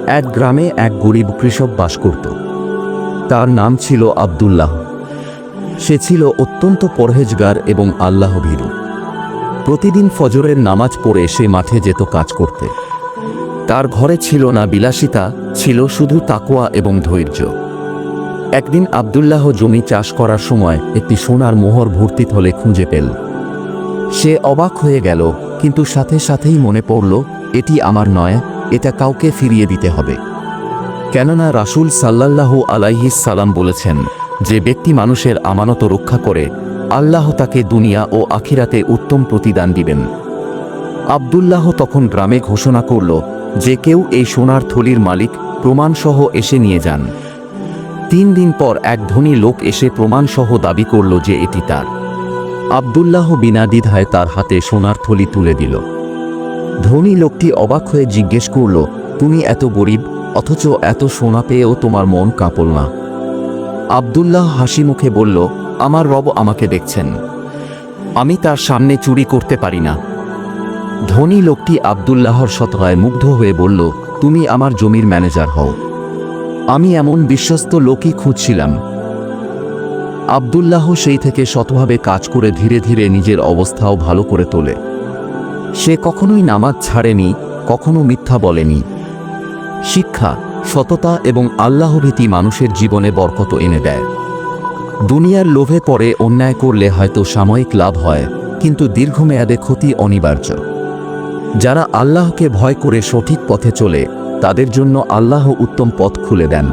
এক গ্রামে এক গরিব কৃষক বাস করত। তার নাম ছিল আব্দুল্লাহ। সে ছিল অত্যন্ত পরহেজগার এবং আল্লাহ ভীরু। প্রতিদিন ফজরের নামাজ পড়ে সে মাঠে যেত কাজ করতে। তার ঘরে ছিল না বিলাসিতা, ছিল শুধু তাকওয়া এবং ধৈর্য। একদিন আব্দুল্লাহ জমি চাষ করার সময় একটি সোনার মোহর ভর্তি থলে খুঁজে পেল। সে অবাক হয়ে গেল, কিন্তু সাথে সাথেই মনে পড়ল, এটি আমার নয়, এটা কাউকে ফিরিয়ে দিতে হবে। কেননা রাসূল সাল্লাল্লাহু আলাইহিস সালাম বলেছেন, যে ব্যক্তি মানুষের আমানত রক্ষা করে, আল্লাহ তাকে দুনিয়া ও আখিরাতে উত্তম প্রতিদান দিবেন। আব্দুল্লাহ তখন গ্রামে ঘোষণা করল, যে কেউ এই সোনার থলির মালিক প্রমাণসহ এসে নিয়ে যান। 3 দিন পর এক ধনী লোক এসে প্রমাণসহ দাবি করল যে এটি তার। আব্দুল্লাহ বিনা দ্বিধায় তার হাতে সোনার থলি তুলে দিল। ধনী লোকটি অবাক হয়ে জিজ্ঞেস করল, তুমি এত গরিব, অথচ এত সোনা পেয়েও তোমার মন কাঁপল না? আব্দুল্লাহ হাসি মুখে বলল, আমার রব আমাকে দেখছেন, আমি তার সামনে চুরি করতে পারি না। ধনী লোকটি আব্দুল্লাহর সততায় মুগ্ধ হয়ে বলল, তুমি আমার জমির ম্যানেজার হও, আমি এমন বিশ্বস্ত লোকই খুঁজছিলাম। আব্দুল্লাহ সেই থেকে সতভাবে কাজ করে ধীরে ধীরে নিজের অবস্থাও ভালো করে তোলে। সে কখনোই নামাজ ছাড়েনি, কখনো মিথ্যা বলেনি। শিক্ষা, সততা এবং আল্লাহভীতি মানুষের জীবনে বরকত এনে দেয়। দুনিয়ার লোভে পড়ে অন্যায় করলে হয়তো সাময়িক লাভ হয়, কিন্তু দীর্ঘমেয়াদে ক্ষতি অনিবার্য। যারা আল্লাহকে ভয় করে সঠিক পথে চলে, তাদের জন্য আল্লাহ উত্তম পথ খুলে দেন।